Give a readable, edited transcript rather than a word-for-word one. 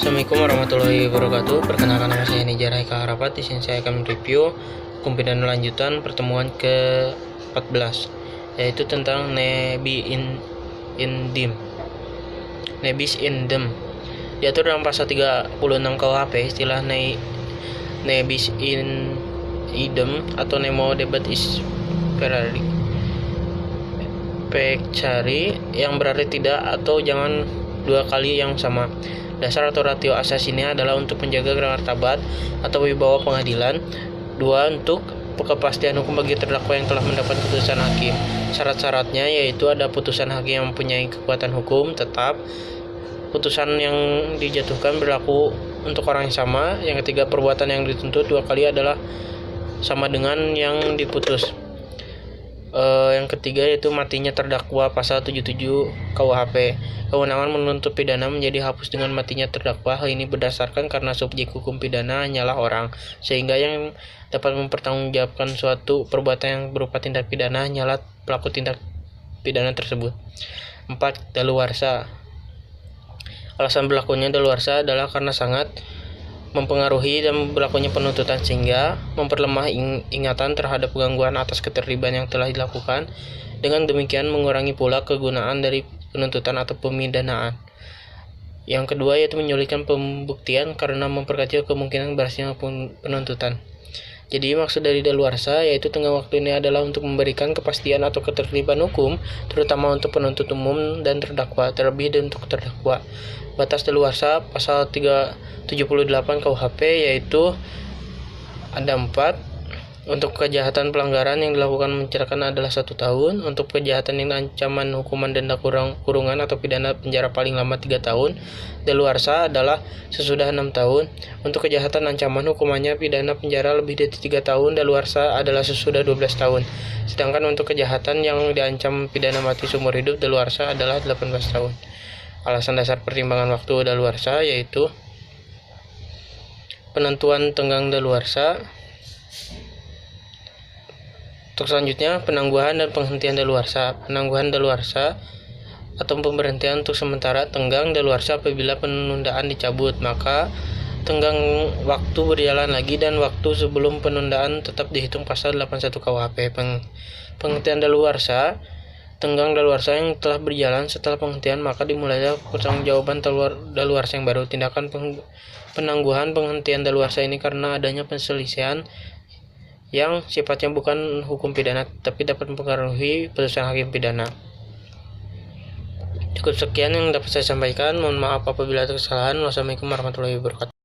Assalamualaikum warahmatullahi wabarakatuh. Perkenalkan, nama saya Nijar Haikal Harapat. Di sini saya akan mereview hukum pidana lanjutan pertemuan ke-14, yaitu tentang indem. Nebis indem diatur dalam pasal 36 KUHP. Istilah nebis idem atau nemo debat is pecari yang berarti tidak atau jangan dua kali yang sama. Dasar atau ratio asas ini adalah untuk menjaga martabat atau wibawa pengadilan. 2. Untuk kepastian hukum bagi terdakwa yang telah mendapat putusan hakim. Syarat-syaratnya yaitu ada putusan hakim yang mempunyai kekuatan hukum tetap, putusan yang dijatuhkan berlaku untuk orang yang sama. Yang ketiga, perbuatan yang dituntut dua kali adalah sama dengan yang diputus. Yang ketiga yaitu matinya terdakwa, pasal 77 KUHP. Kewenangan menuntut pidana menjadi hapus dengan matinya terdakwa. Hal ini berdasarkan karena subjek hukum pidana hanyalah orang, sehingga yang dapat mempertanggungjawabkan suatu perbuatan yang berupa tindak pidana hanyalah pelaku tindak pidana tersebut. 4. Daluarsa. Alasan berlakunya daluarsa adalah karena sangat mempengaruhi dan berlakunya penuntutan sehingga memperlemah ingatan terhadap gangguan atas keterlibatan yang telah dilakukan. Dengan demikian mengurangi pula kegunaan dari penuntutan atau pemidanaan. Yang kedua yaitu menyulitkan pembuktian karena memperkecil kemungkinan berhasilnya penuntutan. Jadi maksud dari daluarsa yaitu tenggang waktu ini adalah untuk memberikan kepastian atau keterlibatan hukum, terutama untuk penuntut umum dan terdakwa, terlebih untuk terdakwa. Batas daluarsa pasal 378 KUHP yaitu ada 4. Untuk kejahatan pelanggaran yang dilakukan menceritakan adalah 1 tahun. Untuk kejahatan yang ancaman hukuman denda kurungan atau pidana penjara paling lama 3 tahun, daluarsa adalah sesudah 6 tahun. Untuk kejahatan ancaman hukumannya pidana penjara lebih dari 3 tahun, daluarsa adalah sesudah 12 tahun. Sedangkan untuk kejahatan yang diancam pidana mati seumur hidup, daluarsa adalah 18 tahun. Alasan dasar pertimbangan waktu daluarsa yaitu penentuan tenggang daluarsa. Untuk selanjutnya, penangguhan dan penghentian daluarsa. Penangguhan daluarsa atau pemberhentian untuk sementara tenggang daluarsa apabila penundaan dicabut, maka tenggang waktu berjalan lagi dan waktu sebelum penundaan tetap dihitung pasal 81 KUHP. Penghentian daluarsa. Tenggang daluarsa yang telah berjalan setelah penghentian maka dimulailah pertanggungjawaban daluarsa yang baru. Tindakan penangguhan penghentian daluarsa ini karena adanya perselisihan yang sifatnya bukan hukum pidana tapi dapat mempengaruhi putusan hakim pidana. Cukup sekian yang dapat saya sampaikan. Mohon maaf apabila ada kesalahan. Wassalamualaikum warahmatullahi wabarakatuh.